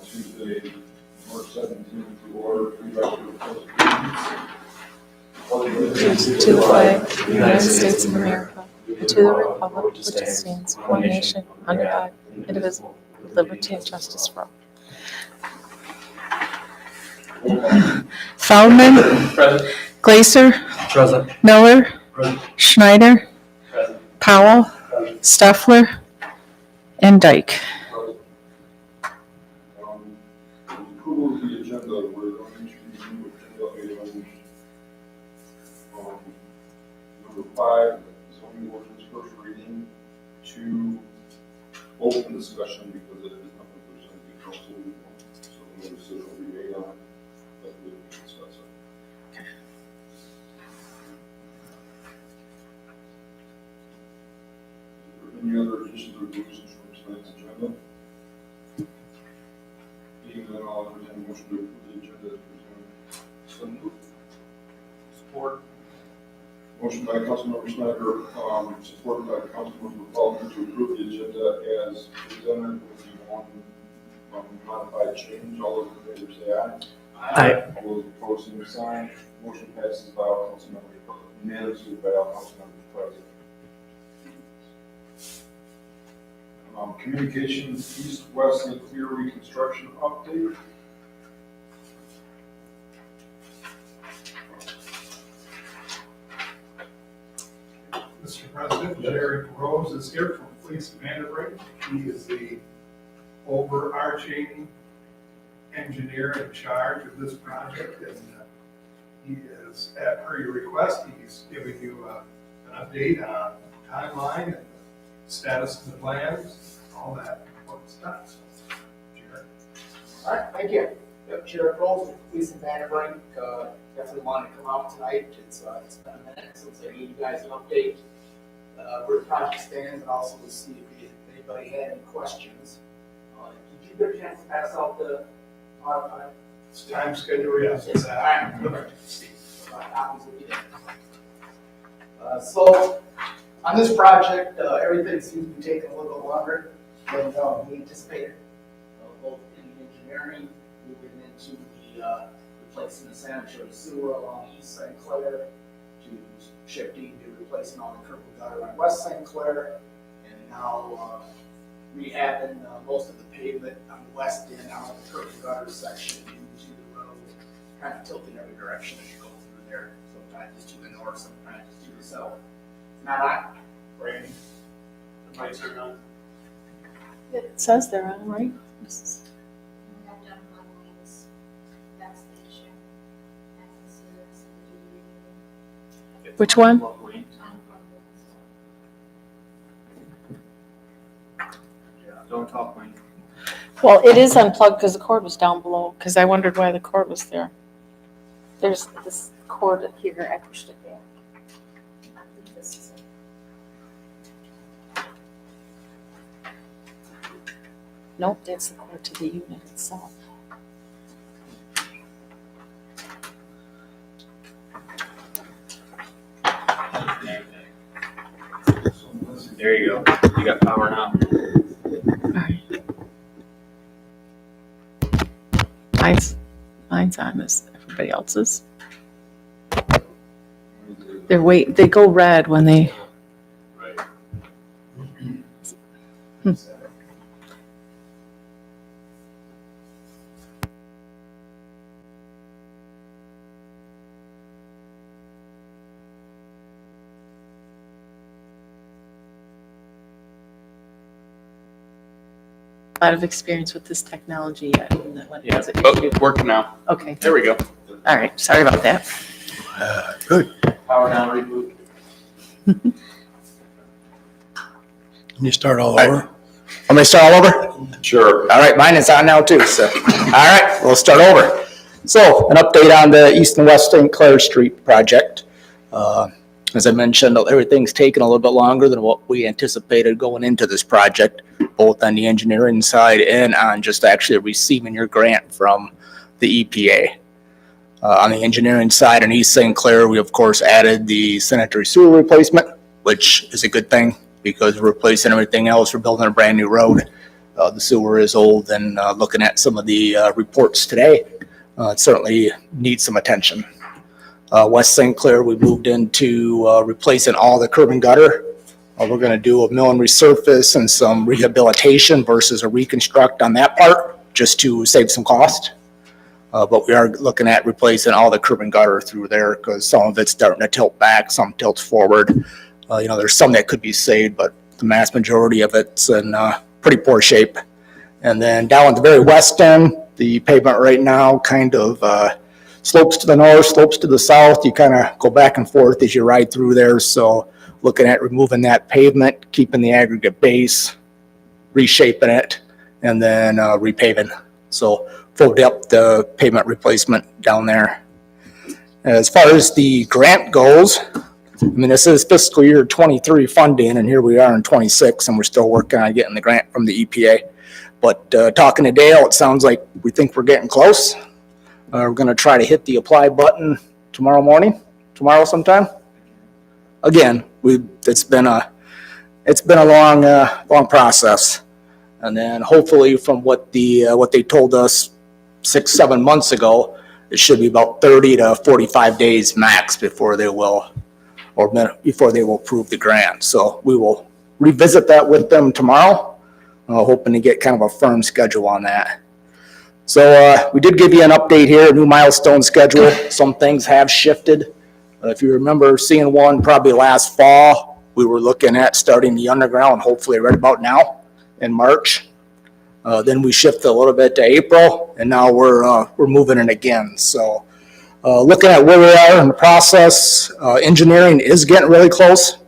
Tuesday, March 17th, to order. To the flag of the United States of America, and to the republic which stands one nation, under God, indivisible, with liberty and justice for all. Feldman. Present. Glaser. Present. Miller. Present. Schneider. Present. Powell. Stoeffler. And Dyke. Approval of the agenda, we're going to review agenda items. Number 5, zoning ordinance first reading. 2, open discussion because it is nothing presented to council. So no decision will be made on it, but we can discuss it. Any other additions or deletions from tonight's agenda? Being that all, entertain a motion to approve the agenda as presented. So moved. Support. Motion by Councilmember Snyder, supported by Councilmember Feldman to approve the agenda as presented with the one modified change. All those in favor say aye. Aye. All those opposed, same sign. Motion passes by all councilmembers, unanimously by all councilmembers present. Communications east-west and clear reconstruction update. Mr. President, Jerry Rose is here from Fleece Vanderbrink. He is the overarching engineer in charge of this project, and he is, at per your request, he's giving you an update on timeline and status of the plans, all that important stuff. So, Jerry. All right, thank you. Yep, Sheriff Rolls, Police in Vanderbrink, definitely wanted to come out tonight. It's been a minute since I gave you guys an update where the project stands, and also to see if anybody had any questions. Did you get a chance to pass out the modified? It's time schedule, yes. Yes, all right, perfect. Copies will be there. So, on this project, everything seems to be taking a little bit longer than we anticipated, both in engineering, moving into the replacing the sanitary sewer along East St. Clair, to shifting to replacing all the curb and gutter on West St. Clair, and now rehabbing most of the pavement on the west end out of the curb and gutter section into the road, kind of tilting every direction as you go through there. Sometimes it's to the north, sometimes it's to the south. Not Randy. The lights are on. It says they're on, right? That's the issue. Which one? Don't talk, Wayne. Well, it is unplugged because the cord was down below, because I wondered why the cord was there. There's this cord here, I pushed it back. I think this is it. Nope, that's the cord to the unit itself. There you go. You got power now. Mine's on this. Everybody else's. They go red when they. Right. A lot of experience with this technology yet. When Yeah. has it Oh, issued? it's working now. Okay. There we go. All right. Sorry about that. Good. Power down, reboot. Can you start all over? Want me to start all over? Sure. All right, mine is on now too, so. All right, we'll start over. So, an update on the East and West St. Clair Street project. As I mentioned, everything's taken a little bit longer than what we anticipated going into this project, both on the engineering side and on just actually receiving your grant from the EPA. On the engineering side in East St. Clair, we of course added the sanitary sewer replacement, which is a good thing because we're replacing everything else. We're building a brand new road. The sewer is old, and looking at some of the reports today, it certainly needs some attention. West St. Clair, we moved into replacing all the curb and gutter. We're going to do a mill and resurface and some rehabilitation versus a reconstruct on that part, just to save some cost. But we are looking at replacing all the curb and gutter through there because some of it's starting to tilt back, some tilts forward. There's some that could be saved, but the mass majority of it's in pretty poor shape. And then down at the very west end, the pavement right now kind of slopes to the north, slopes to the south. You kind of go back and forth as you ride through there. So looking at removing that pavement, keeping the aggregate base, reshaping it, and then repaving. So full depth pavement replacement down there. As far as the grant goes, I mean, this is fiscal year 23 funding, and here we are in 26, and we're still working on getting the grant from the EPA. But talking to Dale, it sounds like we think we're getting close. We're going to try to hit the apply button tomorrow sometime. Again, it's been a long process, and then hopefully from what they told us 6-7 months ago, it should be about 30 to 45 days max before they will approve the grant. So we will revisit that with them tomorrow, hoping to get kind of a firm schedule on that. So we did give you an update here, a new milestone schedule. Some things have shifted. If you remember seeing one probably last fall, we were looking at starting the underground, hopefully right about now in March. Then we shifted a little bit to April, and now we're moving it again. So looking at where we are in the process, engineering is getting really close.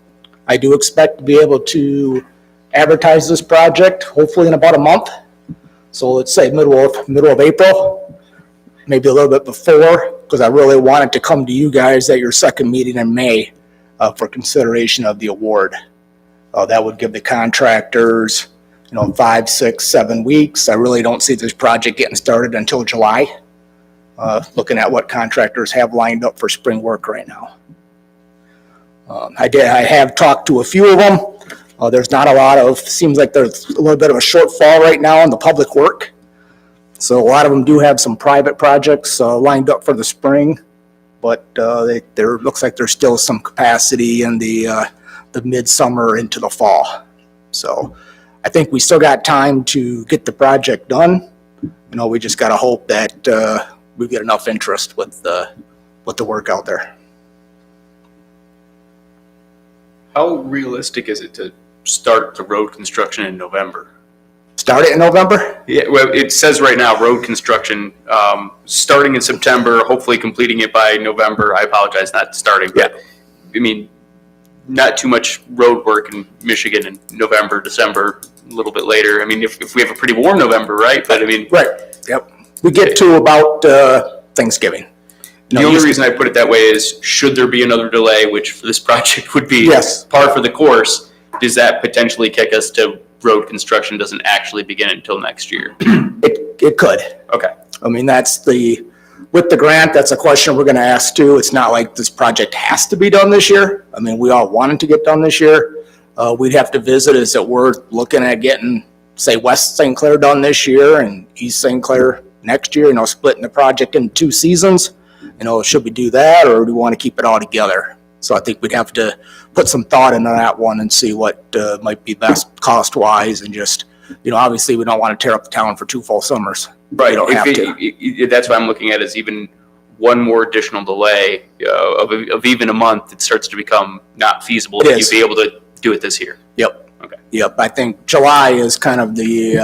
I do expect to be able to advertise this project hopefully in about a month. So let's say middle of April, maybe a little bit before, because I really wanted to come to you guys at your second meeting in May for consideration of the award. That would give the contractors 5, 6, 7 weeks. I really don't see this project getting started until July. Looking at what contractors have lined up for spring work right now. I have talked to a few of them. There's not a lot seems like there's a little bit of a shortfall right now in the public work. So a lot of them do have some private projects lined up for the spring, but there looks like there's still some capacity in the midsummer into the fall. So I think we still got time to get the project done. We just got to hope that we get enough interest with the work out there. How realistic is it to start the road construction in November? Start it in November? Yeah, well, it says right now, road construction, starting in September, hopefully completing it by November. I apologize, not starting, but I mean, not too much road work in Michigan in November, December, a little bit later. I mean, if we have a pretty warm November, right? But I mean, right. Yep. We get to about Thanksgiving. The only reason I put it that way is, should there be another delay, which for this project would be par for the course, does that potentially kick us to road construction doesn't actually begin until next year? It could. Okay. I mean, with the grant, that's a question we're going to ask too. It's not like this project has to be done this year. I mean, we all wanted to get done this year. We'd have to visit, is it worth looking at getting, say, West St. Clair done this year and East St. Clair next year, splitting the project in 2 seasons? Should we do that, or do we want to keep it all together? So I think we'd have to put some thought into that one and see what might be best cost-wise, and just, obviously we don't want to tear up the town for 2 full summers. Right. You don't have to. That's what I'm looking at, is even one more additional delay of even a month, it starts to become not feasible if you'd be able to do it this year. Yep. Okay. Yep. I think July is kind of you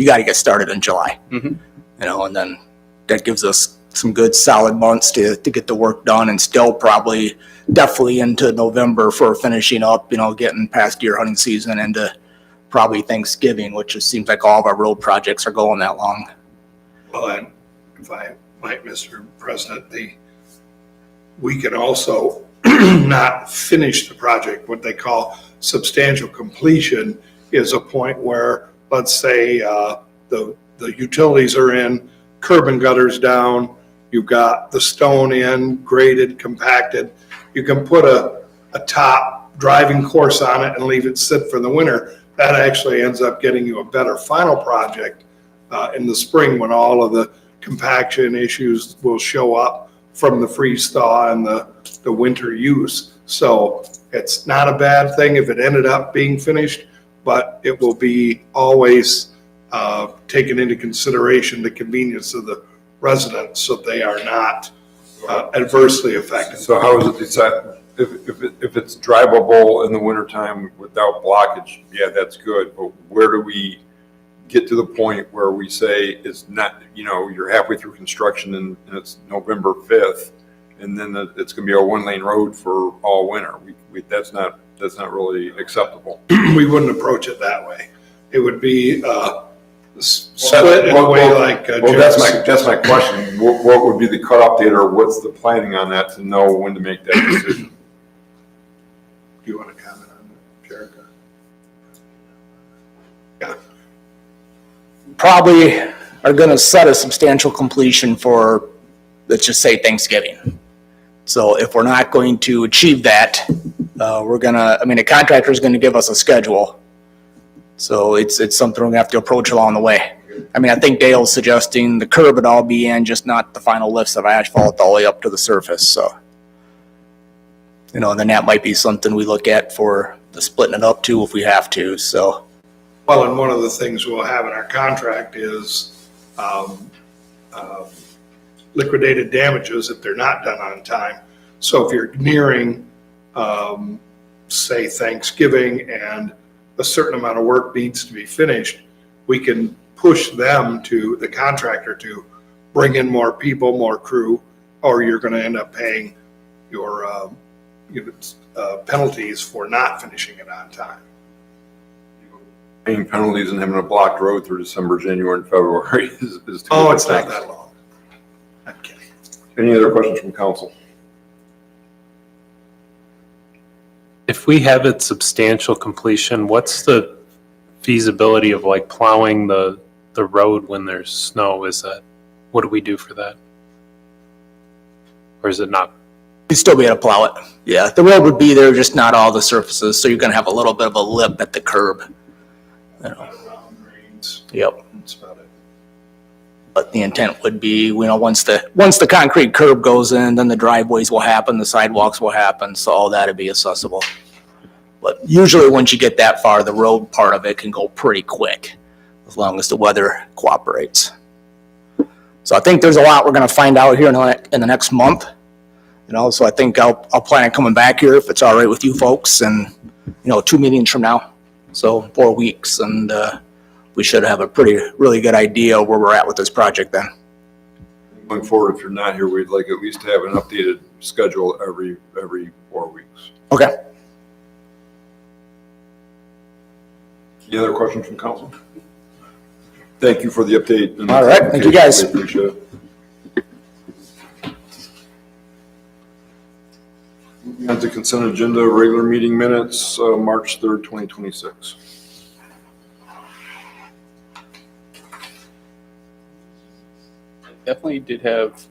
got to get started in July. Mm-hmm. And then that gives us some good solid months to get the work done, and still probably definitely into November for finishing up, getting past deer hunting season into probably Thanksgiving, which it seems like all of our road projects are going that long. Well, and if I might, Mr. President, we can also not finish the project. What they call substantial completion is a point where, let's say, the utilities are in, curb and gutters down, you've got the stone in, graded, compacted. You can put a top driving course on it and leave it sit for the winter. that actually ends up getting you a better final project in the spring when all of the compaction issues will show up from the freeze thaw and the winter use. So it's not a bad thing if it ended up being finished, but it will be always taken into consideration the convenience of the residents so they are not adversely affected. So how is it decided? If it's drivable in the wintertime without blockage, yeah, that's good. But where do we get to the point where we say it's not, you're halfway through construction and it's November 5th, and then it's going to be a 1-lane road for all winter? That's not really acceptable. We wouldn't approach it that way. It would be split in a way like. Well, that's my question. What would be the cutoff date, or what's the planning on that to know when to make that decision? Do you want to comment on that, Jerica? Probably are going to set a substantial completion for, let's just say, Thanksgiving. So if we're not going to achieve that, the contractor is going to give us a schedule. So it's something we're going to have to approach along the way. I think Dale's suggesting the curb would all be in, just not the final lifts of asphalt all the way up to the surface. So, and then that might be something we look at for the splitting it up too if we have to. So. Well, and one of the things we'll have in our contract is liquidated damages if they're not done on time. So if you're nearing, say, Thanksgiving and a certain amount of work needs to be finished, we can push them the contractor to bring in more people, more crew, or you're going to end up paying your penalties for not finishing it on time. Paying penalties and having a blocked road through December, January, and February is two Oh, different it's not things. that long. I'm kidding. Any other questions from council? If we have it substantial completion, what's the feasibility of like plowing the road when there's snow? What do we do for that? Or is it not? You'd still be able to plow it. Yeah, the road would be there, just not all the surfaces. So you're going to have a little bit of a lip at the curb. Yep. That's about it. But the intent would be, once the concrete curb goes in, then the driveways will happen, the sidewalks will happen, so all that'll be accessible. But usually once you get that far, the road part of it can go pretty quick, as long as the weather cooperates. So I think there's a lot we're gonna find out here in the next month. So I think I'll plan on coming back here if it's all right with you folks, and 2 meetings from now. So 4 weeks, and we should have a really good idea where we're at with this project then. Going forward, if you're not here, we'd like at least to have an updated schedule every 4 weeks. Okay. Any other questions from council? Thank you for the update. All right, thank you guys. We appreciate it. Moving on to consent agenda, regular meeting minutes, March 3rd, 2026. Definitely did have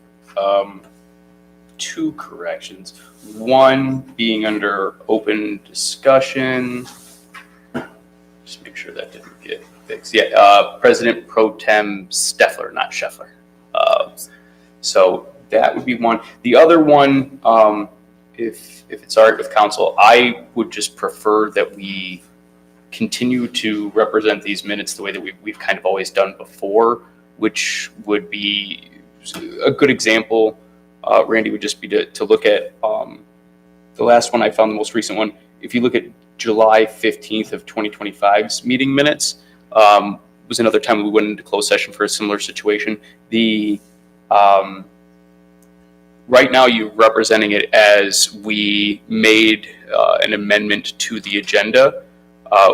2 corrections. One being under open discussion. Just make sure that didn't get fixed. Yeah, President Pro Tem Steffler, not Scheffler. So that would be one. The other one, if it's all right with council, I would just prefer that we continue to represent these minutes the way that we've kind of always done before, which would be a good example, Randy, would just be to look at the last one I found, the most recent one. If you look at July 15th of 2025's meeting minutes, was another time we went into closed session for a similar situation. Right now you're representing it as we made an amendment to the agenda.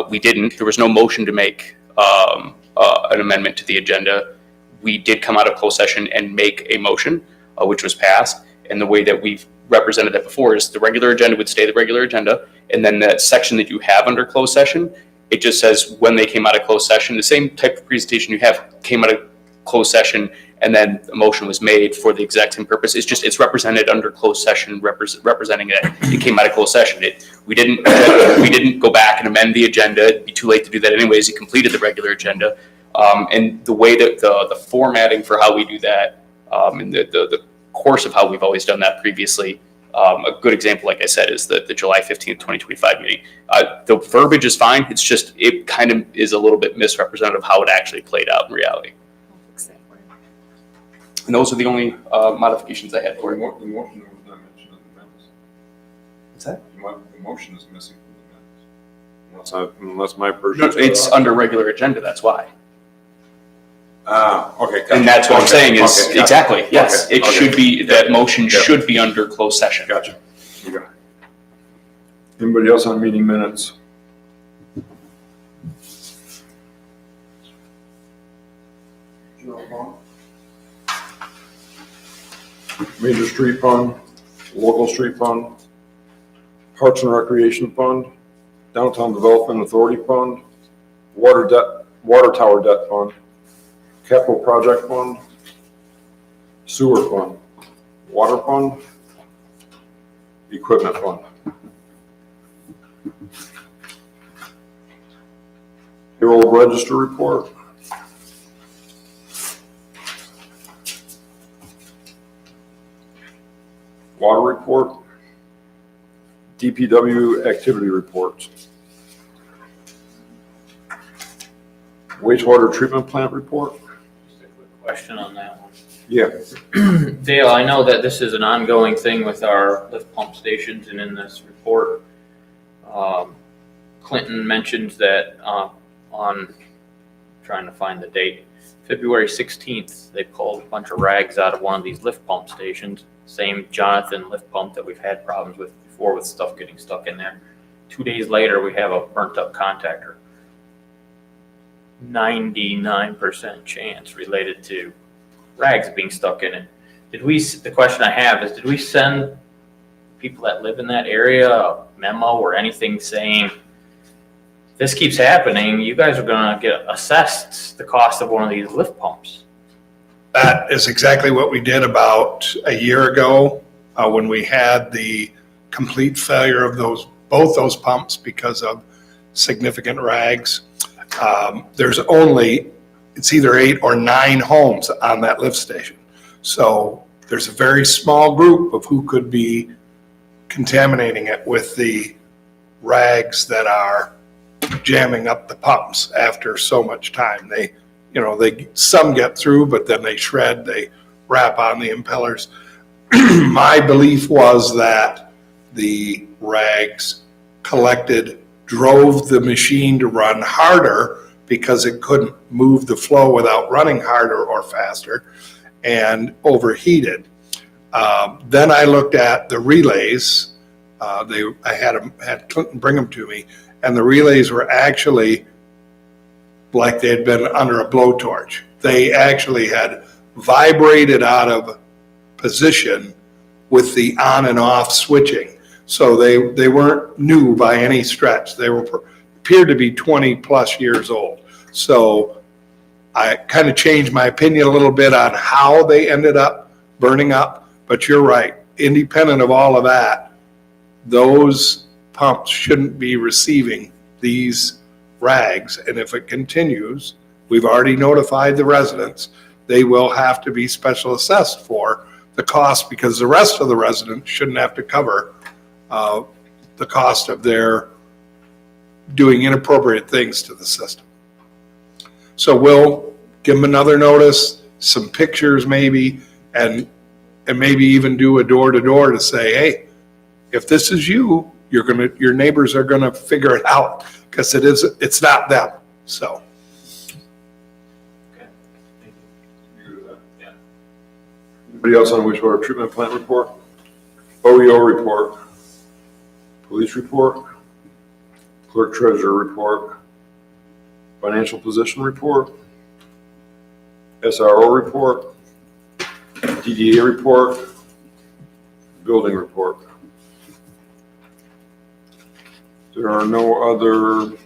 We didn't. There was no motion to make an amendment to the agenda. We did come out of closed session and make a motion, which was passed. And the way that we've represented that before is the regular agenda would stay the regular agenda. And then that section that you have under closed session, it just says when they came out of closed session, the same type of presentation you have came out of closed session and then a motion was made for the exact same purpose. It's represented under closed session, representing that it came out of closed session. We didn't go back and amend the agenda. It'd be too late to do that anyways. It completed the regular agenda. And the way that the formatting for how we do that, and the course of how we've always done that previously, a good example, like I said, is the July 15th, 2025 meeting. The verbiage is fine. It's just, it kind of is a little bit misrepresentative of how it actually played out in reality. And those are the only modifications I had for The you. motion was not mentioned in the minutes. What's that? The motion is missing from the minutes. Unless my version. No, it's under regular agenda, that's why. Okay. Gotcha. And that's what I'm Okay, saying is, okay, gotcha. exactly, yes, Okay, it okay. should be, that motion Yeah. should be under closed session. Gotcha. You got it. Anybody else on meeting minutes? General fund. Major street fund, local street fund, Parks and Recreation fund, Downtown Development Authority fund, water tower debt fund, capital project fund, sewer fund, water fund, equipment fund. Payroll register report. Water report. DPW activity reports. Wastewater treatment plant report. Just a quick question on that one. Yeah. Dale, I know that this is an ongoing thing with our lift pump stations, and in this report, Clinton mentioned that on, trying to find the date, February 16th, they pulled a bunch of rags out of one of these lift pump stations. Same Jonathan lift pump that we've had problems with before with stuff getting stuck in there. 2 days later, we have a burnt up contactor. 99% chance related to rags being stuck in it. The question I have is, did we send people that live in that area a memo or anything saying, if this keeps happening, you guys are gonna get assessed the cost of one of these lift pumps? That is exactly what we did about a year ago, when we had the complete failure of both those pumps because of significant rags. It's either 8 or 9 homes on that lift station. So there's a very small group of who could be contaminating it with the rags that are jamming up the pumps after so much time. Some get through, but then they shred, they wrap on the impellers. My belief was that the rags collected, drove the machine to run harder because it couldn't move the flow without running harder or faster, and overheated. Then I looked at the relays. I had Clinton bring them to me, and the relays were actually like they had been under a blowtorch. They actually had vibrated out of position with the on and off switching. So they weren't new by any stretch. They appeared to be 20 plus years old. So I kind of changed my opinion a little bit on how they ended up burning up, but you're right. Independent of all of that, those pumps shouldn't be receiving these rags. And if it continues, we've already notified the residents, they will have to be special assessed for the cost, because the rest of the residents shouldn't have to cover the cost of their doing inappropriate things to the system. So we'll give them another notice, some pictures maybe, and maybe even do a door-to-door to say, hey, if this is you, your neighbors are gonna figure it out, because it's not them. So. Okay. Thank you. You agree with that? Yeah. Anybody else on wastewater treatment plant report? OEO report, police report, clerk treasurer report, financial position report, SRO report, DDA report, building report. There are no other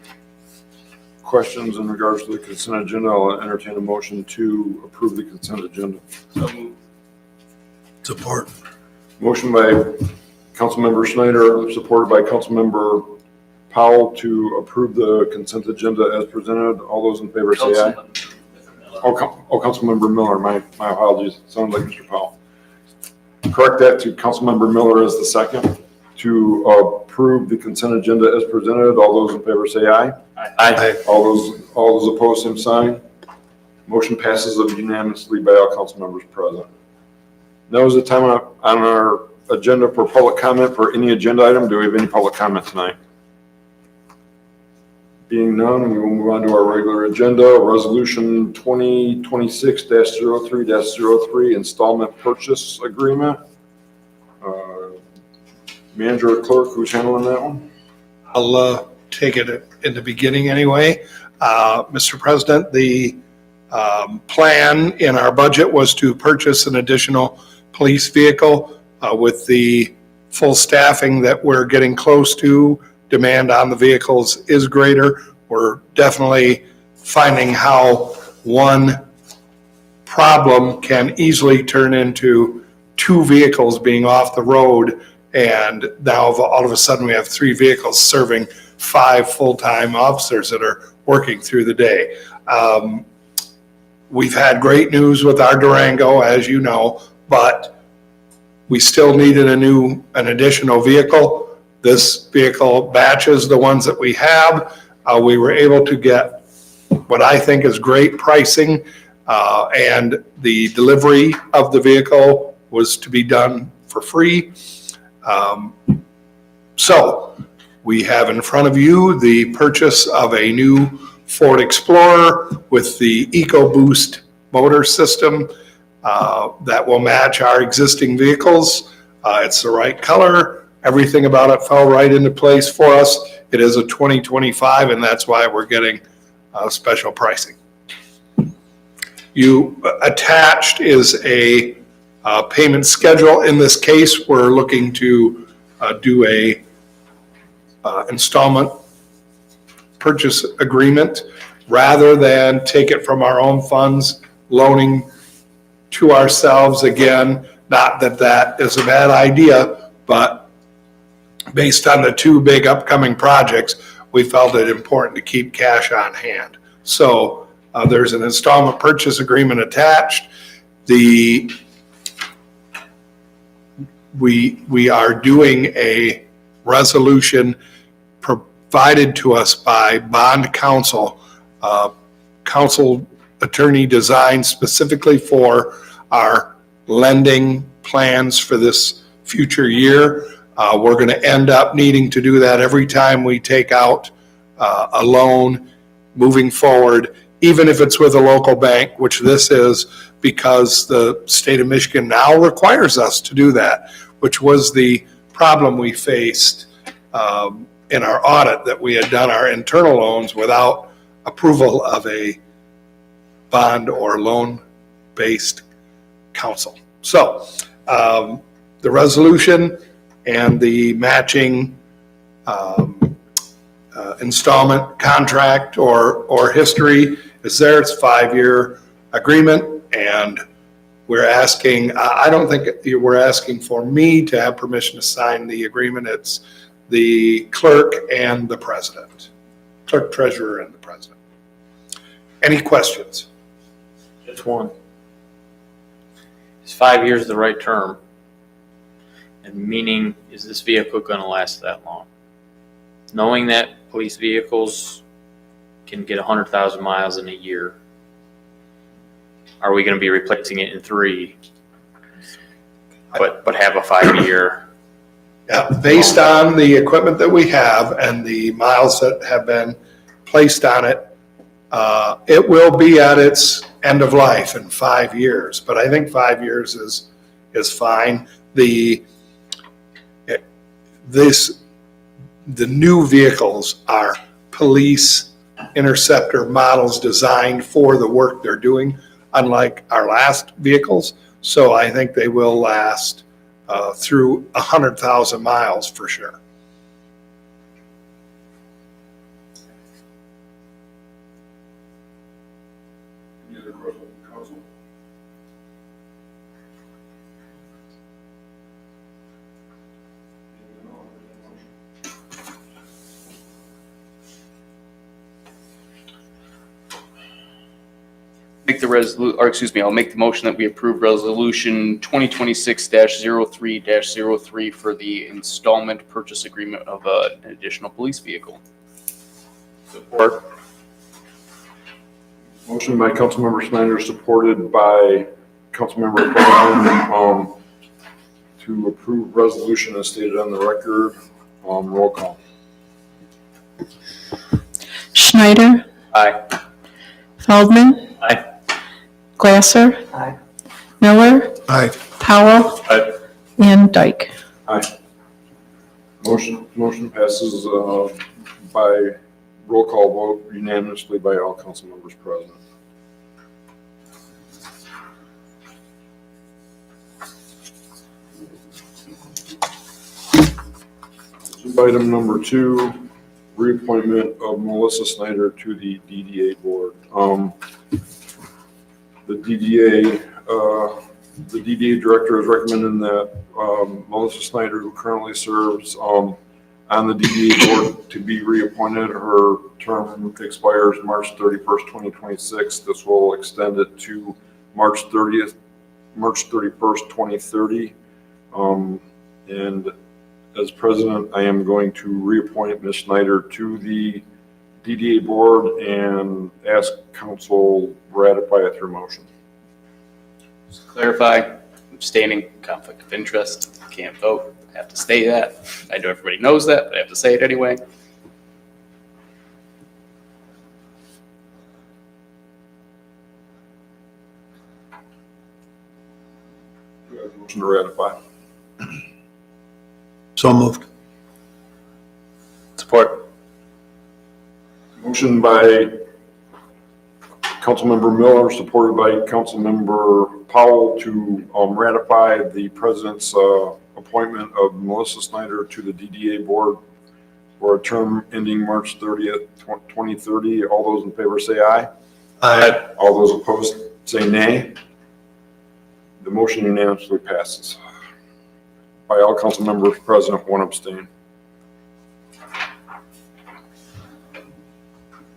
questions in regards to the consent agenda, I'll entertain a motion to approve the consent agenda. Support. Motion by Councilmember Schneider, supported by Councilmember Powell to approve the consent agenda as presented. All those in favor say aye. Councilmember Miller, my apologies. Sounds like Mr. Powell. Correct that to Councilmember Miller as the second to approve the consent agenda as presented. All those in favor say aye. Aye. All those opposed, same sign. Motion passes unanimously by all council members present. Now is the time on our agenda for public comment for any agenda item. Do we have any public comment tonight? Being none, we will move on to our regular agenda. Resolution 2026-03-03 installment purchase agreement. Manager or clerk, who's handling that one? I'll take it in the beginning anyway. Mr. President, the plan in our budget was to purchase an additional police vehicle with the full staffing that we're getting close to. Demand on the vehicles is greater. We're definitely finding how one problem can easily turn into two vehicles being off the road. And now all of a sudden we have 3 vehicles serving 5 full-time officers that are working through the day. We've had great news with our Durango, as you know, but we still needed an additional vehicle. This vehicle matches the ones that we have. We were able to get what I think is great pricing, and the delivery of the vehicle was to be done for free. So we have in front of you the purchase of a new Ford Explorer with the EcoBoost motor system that will match our existing vehicles. It's the right color. Everything about it fell right into place for us. It is a 2025, and that's why we're getting special pricing. Attached is a payment schedule. In this case, we're looking to do a installment purchase agreement rather than take it from our own funds, loaning to ourselves again. Not that that is a bad idea, but based on the 2 big upcoming projects, we felt it important to keep cash on hand. So there's an installment purchase agreement attached. We are doing a resolution provided to us by bond counsel, counsel attorney designed specifically for our lending plans for this future year. We're going to end up needing to do that every time we take out a loan moving forward, even if it's with a local bank, which this is, because the state of Michigan now requires us to do that, which was the problem we faced in our audit, that we had done our internal loans without approval of a bond or loan-based counsel. So the resolution and the matching installment contract or history is there. It's a 5-year agreement, and we're asking, I don't think we're asking for me to have permission to sign the agreement. It's the clerk and the president, clerk, treasurer, and the president. Any questions? Just one. Is 5 years the right term? And meaning, is this vehicle going to last that long? Knowing that police vehicles can get 100,000 miles in a year, are we going to be replacing it in 3, but have a 5-year? Yeah, based on the equipment that we have and the miles that have been placed on it, it will be at its end of life in 5 years. But I think 5 years is fine. The new vehicles are police interceptor models designed for the work they're doing, unlike our last vehicles. So I think they will last through 100,000 miles for sure. Any other questions from council? Hearing none, I'll entertain a motion. I'll make the motion that we approve resolution 2026-03-03 for the installment purchase agreement of an additional police vehicle. Support. Motion by Councilmember Snyder, supported by Councilmember Brown, to approve resolution as stated on the record. Roll call. Schneider, Aye. Feldman. Aye. Glasser. Aye. Miller, Aye. Powell. Aye. And Dyke. Motion passes by roll call vote unanimously by all council members present. Item number 2, reappointment of Melissa Snyder to the DDA board. The DDA director is recommending that Melissa Snyder, who currently serves on the DDA board, to be reappointed. Her term expires March 31st, 2026. This will extend it to March 31st, 2030. And as president, I am going to reappoint Ms. Snyder to the DDA board and ask council ratify it through motion. Just to clarify, abstaining, conflict of interest, can't vote, I have to say that. I know everybody knows that, but I have to say it anyway. Do I have a motion to ratify? So moved. Support. Motion by Councilmember Miller, supported by Councilmember Powell, to ratify the president's appointment of Melissa Snyder to the DDA board for a term ending March 30th, 2030. All those in favor say aye. Aye. All those opposed say nay. The motion unanimously passes by all council members present, 1 abstain.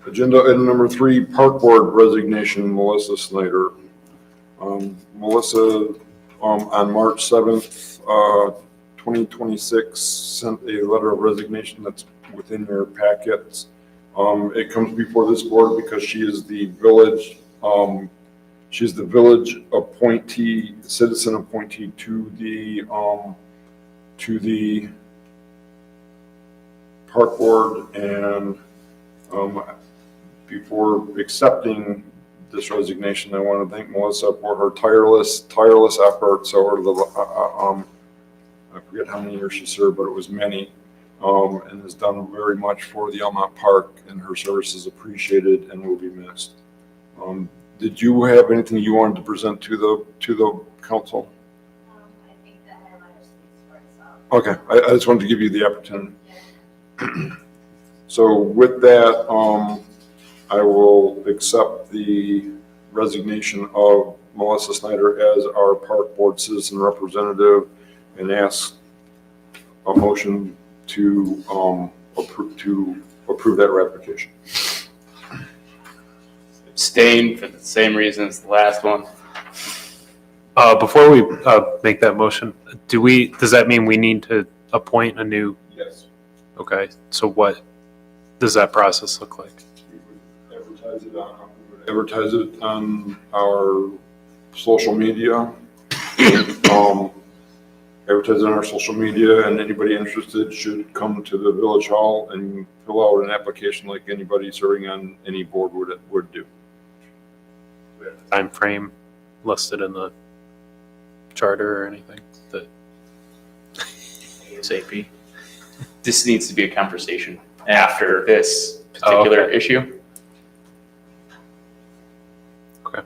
Agenda item number 3, Park Board resignation, Melissa Snyder. Melissa, on March 7th, 2026, sent a letter of resignation that's within your packets. It comes before this board because she is the village appointee, citizen appointee to the Park Board, and before accepting this resignation, I want to thank Melissa for her tireless efforts over the, I forget how many years she served, but it was many, and has done very much for the Elmont Park, and her service is appreciated and will be missed. Did you have anything you wanted to present to the council? I think that my letter speaks for itself. Okay, I just wanted to give you the opportunity. So with that, I will accept the resignation of Melissa Snyder as our Park Board citizen representative and ask a motion to approve that ratification. Abstain for the same reason as the last one. Before we make that motion, does that mean we need to appoint a new? Yes. Okay, so what does that process look like? We would advertise it on our social media. Advertise it on our social media, and anybody interested should come to the village hall and fill out an application like anybody serving on any board would do. Time frame listed in the charter or anything? That ASAP. This needs to be a conversation after this particular okay. issue. Okay.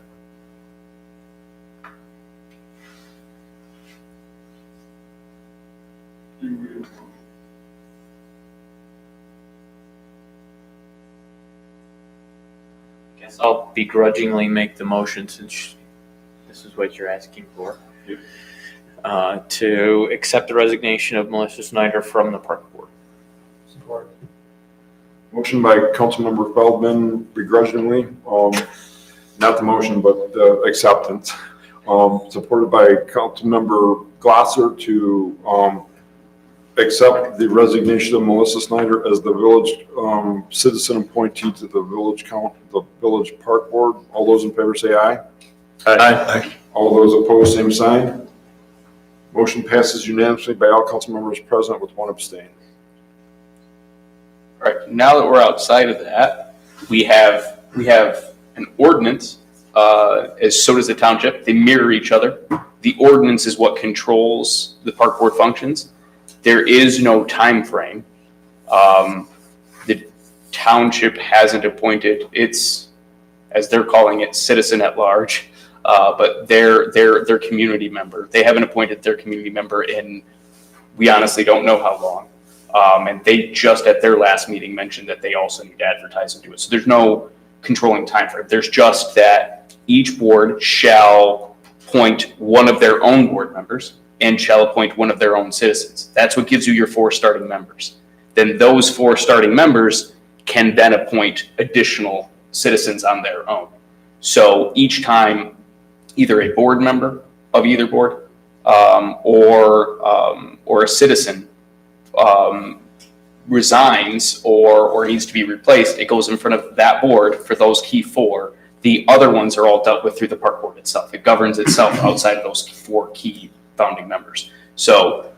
guess I'll begrudgingly make the motion since this is what you're asking for. To accept the resignation of Melissa Snyder from the park board. Support. Motion by Councilmember Feldman begrudgingly, not the motion, but the acceptance. Supported by Councilmember Glosser to accept the resignation of Melissa Snyder as the village citizen appointee to the village park board. All those in favor say aye. Aye. All those opposed, same sign. Motion passes unanimously by all council members present with one abstain. All right, now that we're outside of that, we have an ordinance, as so does the township. They mirror each other. The ordinance is what controls the park board functions. There is no time frame. The township hasn't appointed its, as they're calling it, citizen at large, but their community member. They haven't appointed their community member in, we honestly don't know how long. And they just at their last meeting mentioned that they also need to advertise and do it. So there's no controlling time frame. There's just that each board shall appoint one of their own board members and shall appoint one of their own citizens. That's what gives you your 4 starting members. Then those 4 starting members can then appoint additional citizens on their own. So each time either a board member of either board or a citizen resigns or needs to be replaced, it goes in front of that board for those key 4. The other ones are all dealt with through the park board itself. It governs itself outside of those 4 key founding members. So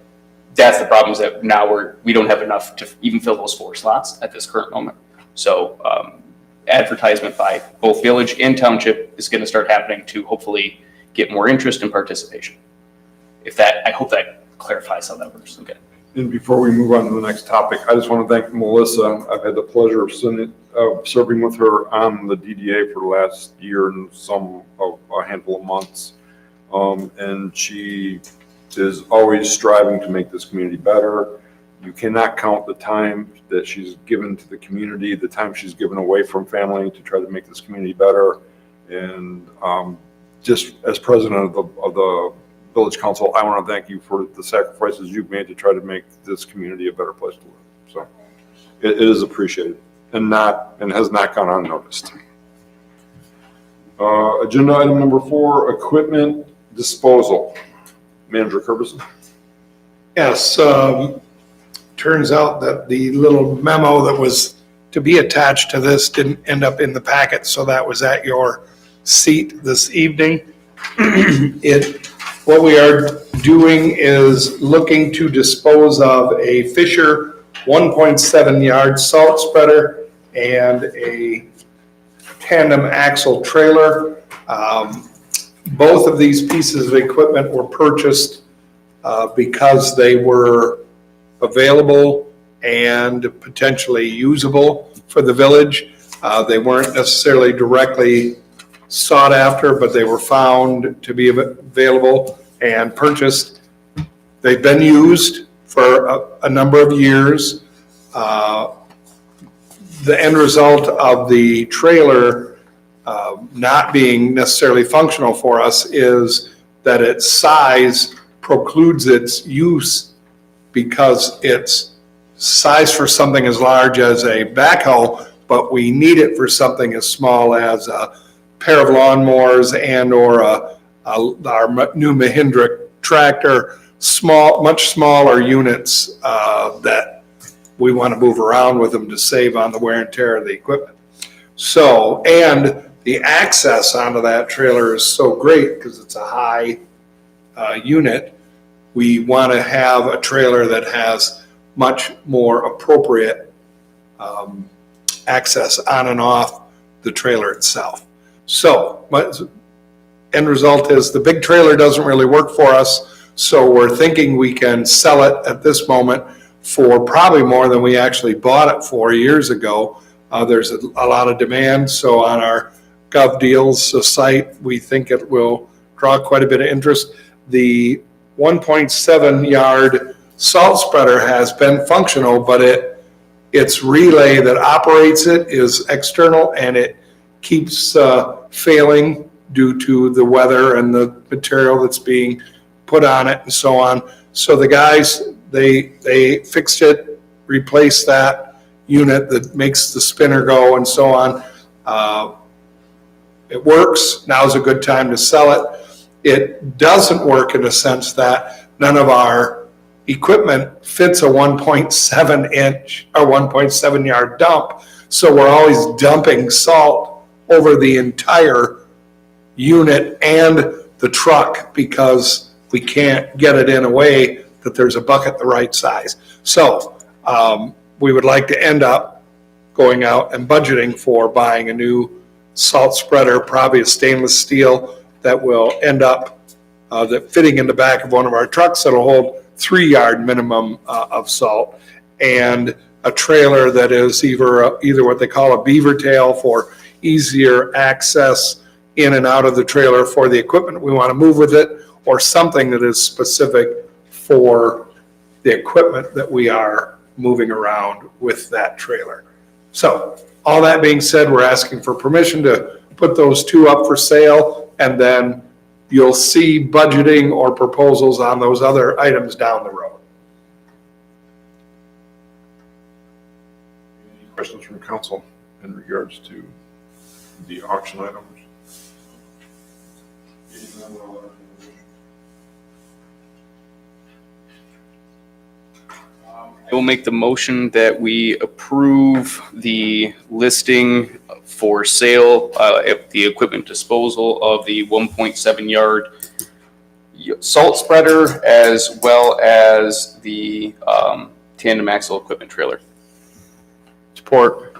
that's the problem, is that now we don't have enough to even fill those 4 slots at this current moment. So advertisement by both village and township is going to start happening to hopefully get more interest and participation. I hope that clarifies how that works. Okay. And before we move on to the next topic, I just want to thank Melissa. I've had the pleasure of serving with her on the DDA for the last year and a handful of months. And she is always striving to make this community better. You cannot count the time that she's given to the community, the time she's given away from family to try to make this community better. And just as president of the Village Council, I want to thank you for the sacrifices you've made to try to make this community a better place to live. So it is appreciated and has not gone unnoticed. Agenda item number 4, equipment disposal. Manager Curbison. Yes, turns out that the little memo that was to be attached to this didn't end up in the packet, so that was at your seat this evening. What we are doing is looking to dispose of a Fisher 1.7 yard salt spreader and a tandem axle trailer. Both of these pieces of equipment were purchased because they were available and potentially usable for the village. They weren't necessarily directly sought after, but they were found to be available and purchased. They've been used for a number of years. The end result of the trailer not being necessarily functional for us is that its size precludes its use, because it's size for something as large as a backhoe, but we need it for something as small as a pair of lawnmowers and or our new Mahindra tractor, much smaller units that we want to move around with them to save on the wear and tear of the equipment. So, and the access onto that trailer is so great because it's a high unit. We want to have a trailer that has much more appropriate access on and off the trailer itself. So, end result is the big trailer doesn't really work for us, so we're thinking we can sell it at this moment for probably more than we actually bought it 4 years ago. There's a lot of demand, so on our GovDeals site, we think it will draw quite a bit of interest. The 1.7 yard salt spreader has been functional, but its relay that operates it is external, and it keeps failing due to the weather and the material that's being put on it and so on. So the guys, they fixed it, replaced that unit that makes the spinner go and so on. It works. Now's a good time to sell it. It doesn't work in a sense that none of our equipment fits a 1.7 inch or 1.7 yard dump. So we're always dumping salt over the entire unit and the truck because we can't get it in a way that there's a bucket the right size. So we would like to end up going out and budgeting for buying a new salt spreader, probably a stainless steel that will end up that fitting in the back of one of our trucks that'll hold 3 yard minimum of salt, and a trailer that is either what they call a beaver tail for easier access in and out of the trailer for the equipment we want to move with it, or something that is specific for the equipment that we are moving around with that trailer. So all that being said, we're asking for permission to put those two up for sale, and then you'll see budgeting or proposals on those other items down the road. Any questions from council in regards to the auction items? I will make the motion that we approve the listing for sale at the equipment disposal of the 1.7 yard salt spreader, as well as the tandem axle equipment trailer. Support.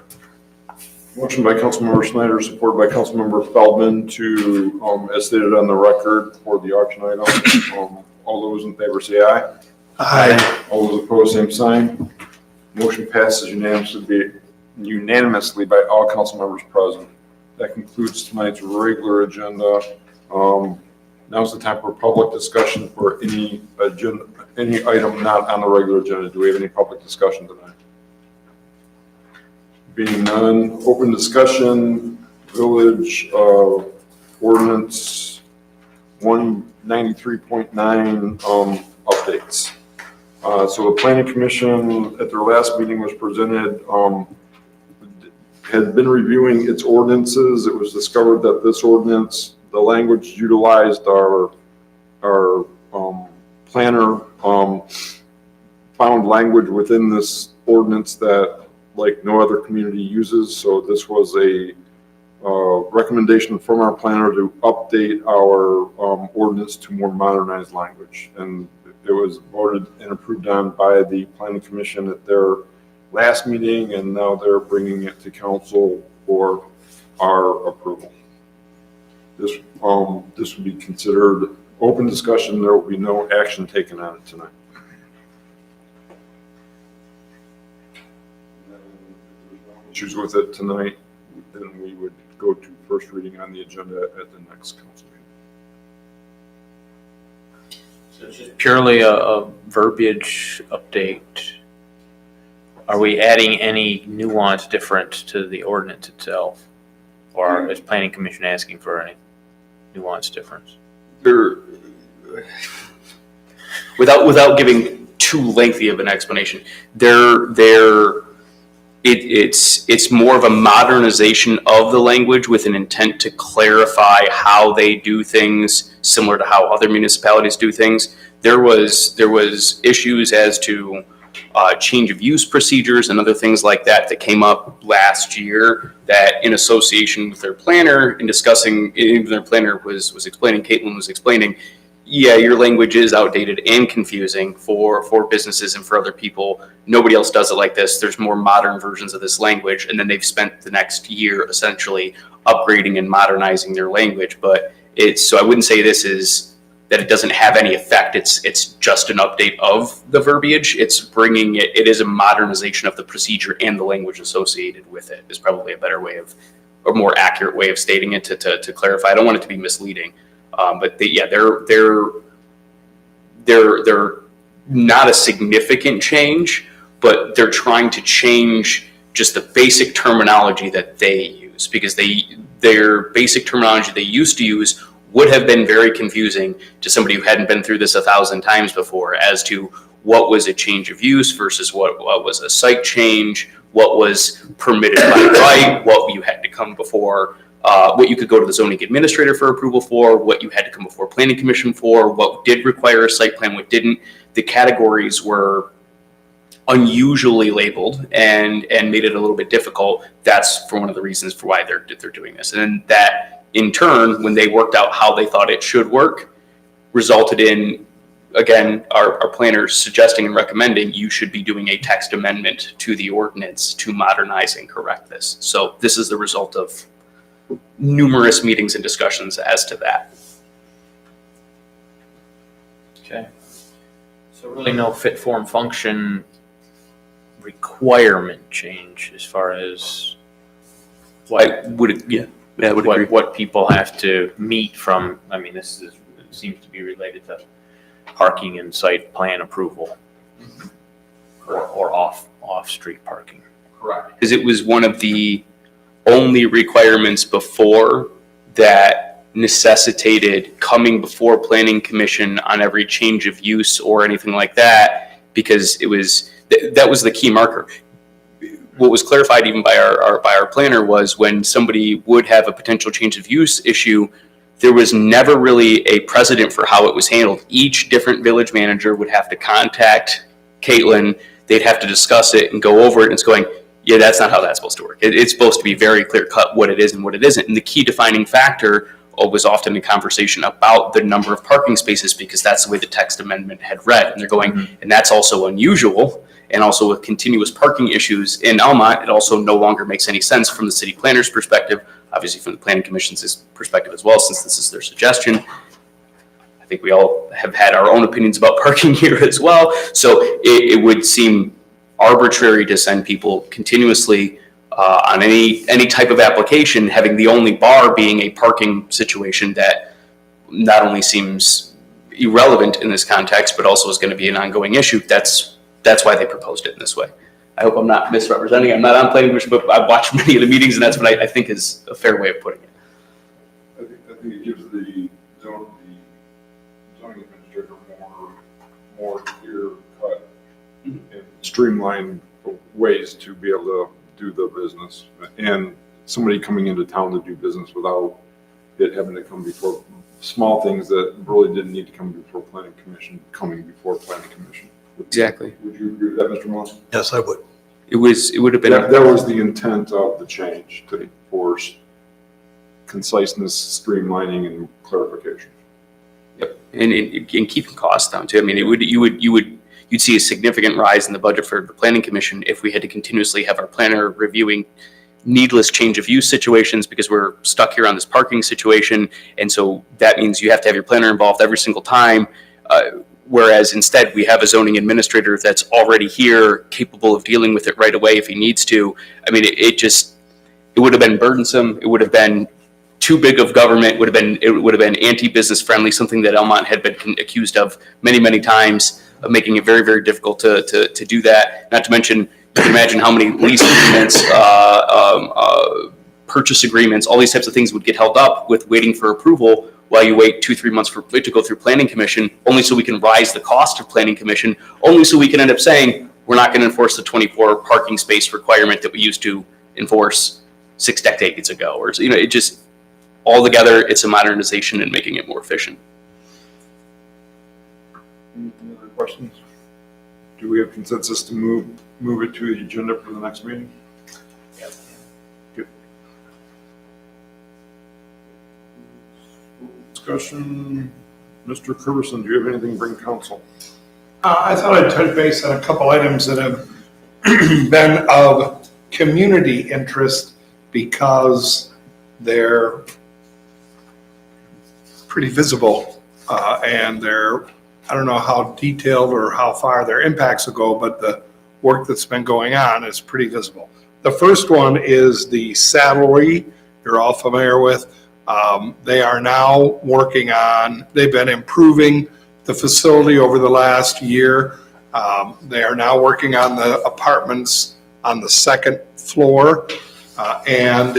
Motion by Councilmember Schneider, supported by Councilmember Feldman to, as stated on the record for the auction item. All those in favor say aye. Aye. All those opposed, same sign. Motion passes unanimously by all council members present. That concludes tonight's regular agenda. Now's the time for public discussion for any item not on the regular agenda. Do we have any public discussion tonight? Being none, open discussion, village ordinance 193.9 updates. So the planning commission at their last meeting was presented, had been reviewing its ordinances. It was discovered that this ordinance, the language utilized our planner found language within this ordinance that like no other community uses. So this was a recommendation from our planner to update our ordinance to more modernized language. And it was voted and approved on by the planning commission at their last meeting, and now they're bringing it to council for our approval. This would be considered open discussion. There will be no action taken on it tonight. Issues with it tonight, then we would go to first reading on the agenda at the next council meeting. So it's just purely a verbiage update. Are we adding any nuance different to the ordinance itself? Or is planning commission asking for any nuance difference? Without giving too lengthy of an explanation, it's more of a modernization of the language with an intent to clarify how they do things, similar to how other municipalities do things. There was issues as to change of use procedures and other things like that came up last year that, in association with their planner, in discussing, even their planner was explaining, Caitlin was explaining, yeah, your language is outdated and confusing for businesses and for other people. Nobody else does it like this. There's more modern versions of this language. And then they've spent the next year essentially upgrading and modernizing their language. But so I wouldn't say this is that it doesn't have any effect. It's just an update of the verbiage. It's bringing it is a modernization of the procedure and the language associated with it is probably a better way of, or more accurate way of stating it to clarify. I don't want it to be misleading. But they're not a significant change, but they're trying to change just the basic terminology that they use, because their basic terminology they used to use would have been very confusing to somebody who hadn't been through this 1,000 times before as to what was a change of use versus what was a site change, what was permitted by right, what you had to come before, what you could go to the zoning administrator for approval for, what you had to come before planning commission for, what did require a site plan, what didn't. The categories were unusually labeled and made it a little bit difficult. That's for one of the reasons for why they're doing this. And then that in turn, when they worked out how they thought it should work, resulted in, again, our planners suggesting and recommending you should be doing a text amendment to the ordinance to modernize and correct this. So this is the result of numerous meetings and discussions as to that. Okay. So really no fit, form, function requirement change as far as I would agree. what people have to meet from, I mean, this is, it seems to be related to parking and site plan approval or off-street parking. Correct. Because it was one of the only requirements before that necessitated coming before planning commission on every change of use or anything like that, because it was, that was the key marker. What was clarified even by our planner was when somebody would have a potential change of use issue, there was never really a precedent for how it was handled. Each different village manager would have to contact Caitlin, they'd have to discuss it and go over it, and it's going, yeah, that's not how that's supposed to work. It's supposed to be very clear cut what it is and what it isn't. And the key defining factor was often a conversation about the number of parking spaces, because that's the way the text amendment had read. And they're going, and that's also unusual. And also with continuous parking issues in Almont, it also no longer makes any sense from the city planner's perspective, obviously from the planning commission's perspective as well, since this is their suggestion. I think we all have had our own opinions about parking here as well. So it would seem arbitrary to send people continuously on any type of application, having the only bar being a parking situation that not only seems irrelevant in this context, but also is going to be an ongoing issue. That's why they proposed it in this way. I hope I'm not misrepresenting. I'm not on planning commission, but I've watched many of the meetings, and that's what I think is a fair way of putting it. I think it gives the zoning administrator more clear cut and streamlined ways to be able to do the business. And somebody coming into town to do business without it having to come before small things that really didn't need to come before planning commission, coming before planning commission. Exactly. Would you agree with that, Mr. Moss? Yes, I would. It would have been. That was the intent of the change, to force conciseness, streamlining, and clarification. Yep, and keeping costs down too. I mean, you'd see a significant rise in the budget for the planning commission if we had to continuously have our planner reviewing needless change of use situations, because we're stuck here on this parking situation, and so that means you have to have your planner involved every single time. Whereas instead we have a zoning administrator that's already here, capable of dealing with it right away if he needs to. I mean, it would have been burdensome. It would have been too big of government. It would have been anti-business friendly, something that Almont had been accused of many, many times, of making it very, very difficult to do that. Not to mention, you can imagine how many lease agreements, purchase agreements, all these types of things would get held up with waiting for approval, while you wait 2-3 months for it to go through planning commission, only so we can rise the cost of planning commission, only so we can end up saying, we're not going to enforce the 24 parking space requirement that we used to enforce 6 decades ago. Or, it just, altogether, it's a modernization and making it more efficient. Any other questions? Do we have consensus to move it to the agenda for the next meeting? Discussion. Mr. Kerrison, do you have anything to bring council? I thought I'd touch base on a couple items that have been of community interest because they're pretty visible and they're, I don't know how detailed or how far their impacts will go, but the work that's been going on is pretty visible. The first one is the saddlery you're all familiar with. They are now working on, they've been improving the facility over the last year. They are now working on the apartments on the second floor. And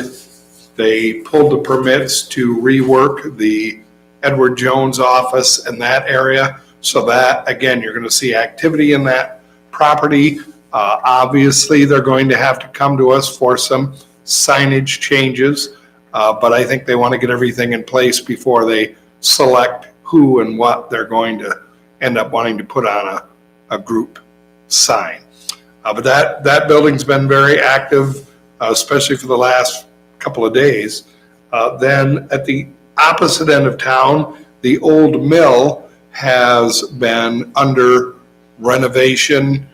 They pulled the permits to rework the Edward Jones office in that area. So that, again, you're going to see activity in that property. Obviously, they're going to have to come to us for some signage changes, but I think they want to get everything in place before they select who and what they're going to end up wanting to put on a group sign. But that building's been very active, especially for the last couple of days. Then at the opposite end of town, the old mill has been under renovation.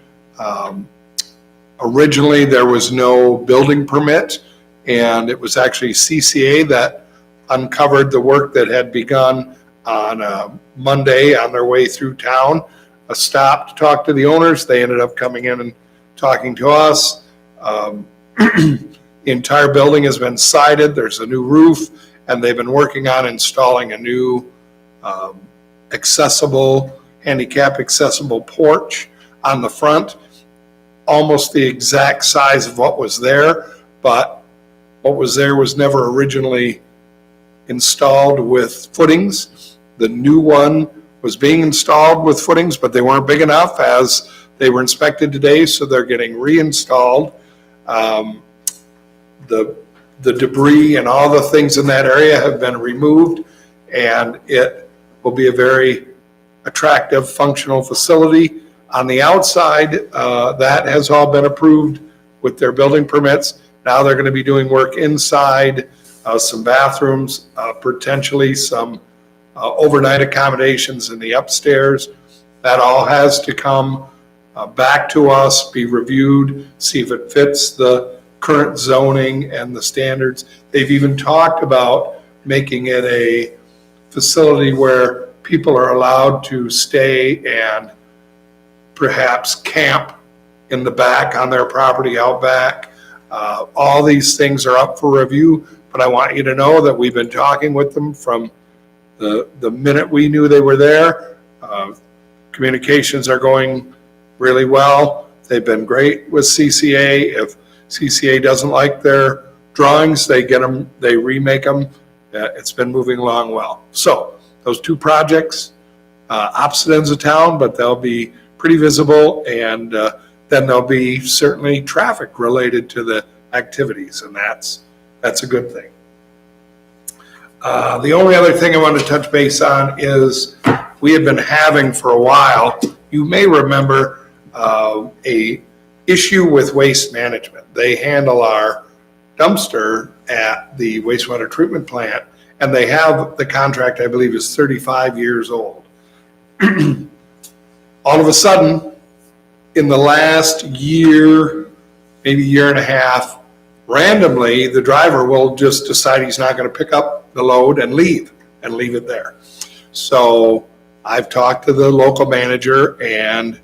Originally, there was no building permit, and it was actually CCA that uncovered the work that had begun on Monday on their way through town. A stop to talk to the owners. They ended up coming in and talking to us. The entire building has been sided. There's a new roof, and they've been working on installing a new handicap accessible porch on the front. Almost the exact size of what was there, but what was there was never originally installed with footings. The new one was being installed with footings, but they weren't big enough as they were inspected today, so they're getting reinstalled. The debris and all the things in that area have been removed, and it will be a very attractive, functional facility. On the outside, that has all been approved with their building permits. Now they're going to be doing work inside, some bathrooms, potentially some overnight accommodations in the upstairs. That all has to come back to us, be reviewed, see if it fits the current zoning and the standards. They've even talked about making it a facility where people are allowed to stay and perhaps camp in the back on their property out back. All these things are up for review, but I want you to know that we've been talking with them from the minute we knew they were there. Communications are going really well. They've been great with CCA. If CCA doesn't like their drawings, they remake them. It's been moving along well. So those two projects, opposite ends of town, but they'll be pretty visible, and then there'll be certainly traffic related to the activities, and that's a good thing. The only other thing I wanted to touch base on is we have been having for a while, you may remember, a issue with waste management. They handle our dumpster at the wastewater treatment plant, and they have the contract, I believe, is 35 years old. All of a sudden, in the last year, maybe year and a half, randomly, the driver will just decide he's not going to pick up the load and leave it there. So I've talked to the local manager, and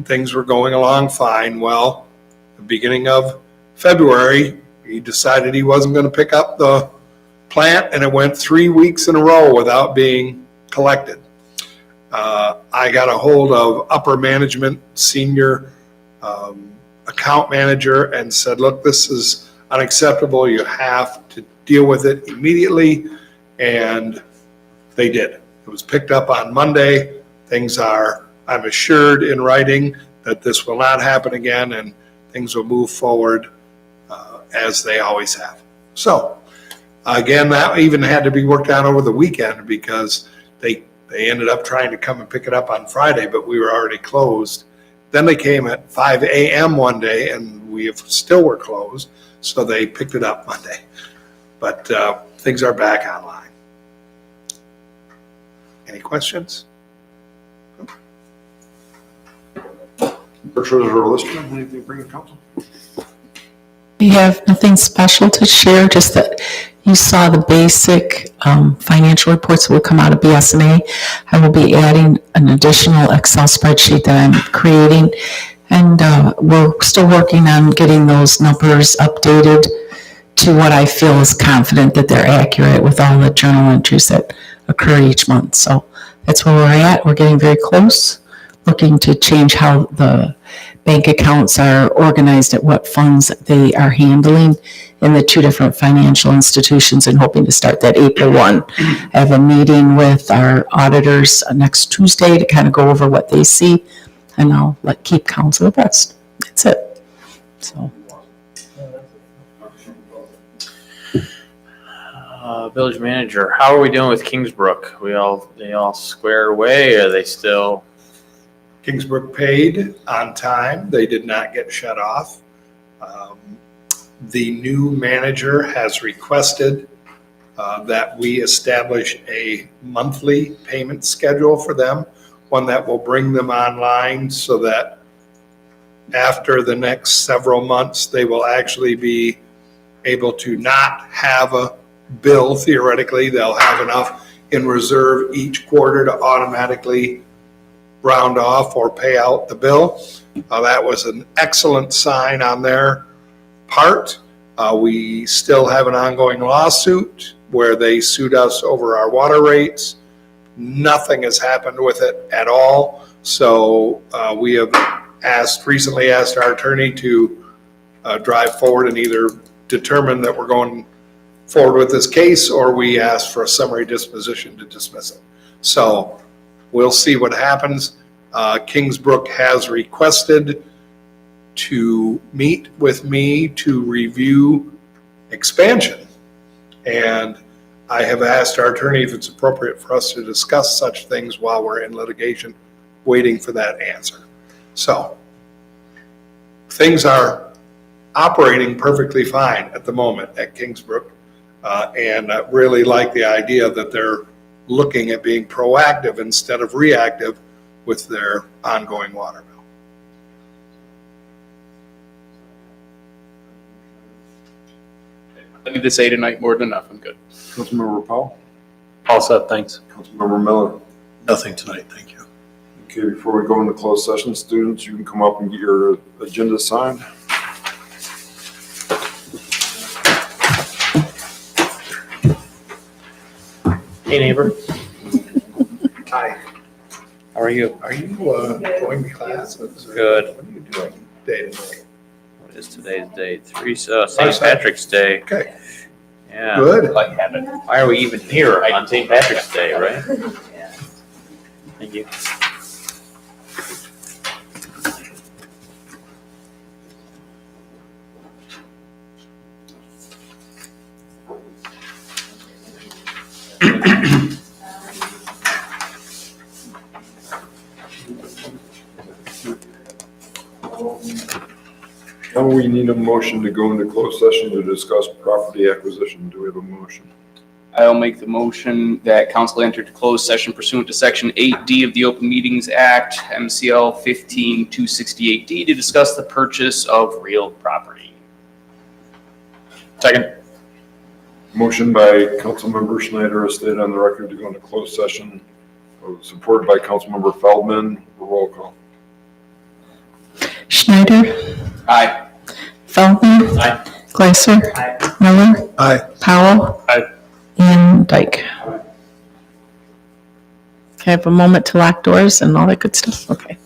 things were going along fine. Well, the beginning of February, he decided he wasn't going to pick up the plant, and it went 3 weeks in a row without being collected. I got a hold of upper management, senior account manager, and said, look, this is unacceptable. You have to deal with it immediately. And they did. It was picked up on Monday. Things are, I'm assured in writing that this will not happen again, and things will move forward as they always have. So again, that even had to be worked out over the weekend because they ended up trying to come and pick it up on Friday, but we were already closed. Then they came at 5 a.m. one day, and we still were closed, so they picked it up Monday. But things are back online. Any questions? Treasurer Lister, anything to bring to council? We have nothing special to share, just that you saw the basic financial reports that will come out of BSNA. I will be adding an additional Excel spreadsheet that I'm creating, and we're still working on getting those numbers updated to what I feel is confident that they're accurate with all the journal entries that occur each month. So that's where we're at. We're getting very close, looking to change how the bank accounts are organized at what funds they are handling in the two different financial institutions, and hoping to start that April 1. I have a meeting with our auditors next Tuesday to kind of go over what they see, and I'll keep council abreast. That's it. So, Village manager, how are we doing with Kingsbrook? They all squared away? Are they still? Kingsbrook paid on time. They did not get shut off. The new manager has requested that we establish a monthly payment schedule for them, one that will bring them online so that after the next several months, they will actually be able to not have a bill. Theoretically, they'll have enough in reserve each quarter to automatically round off or pay out the bill. That was an excellent sign on their part. We still have an ongoing lawsuit where they sued us over our water rates. Nothing has happened with it at all. So we have recently asked our attorney to drive forward and either determine that we're going forward with this case, or we ask for a summary disposition to dismiss it. So we'll see what happens. Kingsbrook has requested to meet with me to review expansion. And I have asked our attorney if it's appropriate for us to discuss such things while we're in litigation, waiting for that answer. So things are operating perfectly fine at the moment at Kingsbrook. And I really like the idea that they're looking at being proactive instead of reactive with their ongoing water bill. I need to say tonight more than enough. I'm good. Councilmember Powell? All set, thanks. Councilmember Miller? Nothing tonight, thank you. Okay, before we go into closed session, students, you can come up and get your agenda signed. Hey neighbor, Hi, how are you? are you going to classes? Or Good. What are you doing day to day? What is today's date? St. Patrick's Day. Okay, Yeah. good. Why are we even here on St. Patrick's Day, right? Yeah. Thank you. Now we need a motion to go into closed session to discuss property acquisition. Do we have a motion? I'll make the motion that council enter to closed session pursuant to section 8D of the Open Meetings Act, MCL 15268D, to discuss the purchase of real property. Second. Motion by Councilmember Schneider, as stated on the record, to go into closed session, supported by Councilmember Feldman. Roll call. Schneider, Aye. Feldman. Aye. Gleiser. Miller. Aye. Powell. Aye. And Dyke. Can I have a moment to lock doors and all that good stuff? Okay.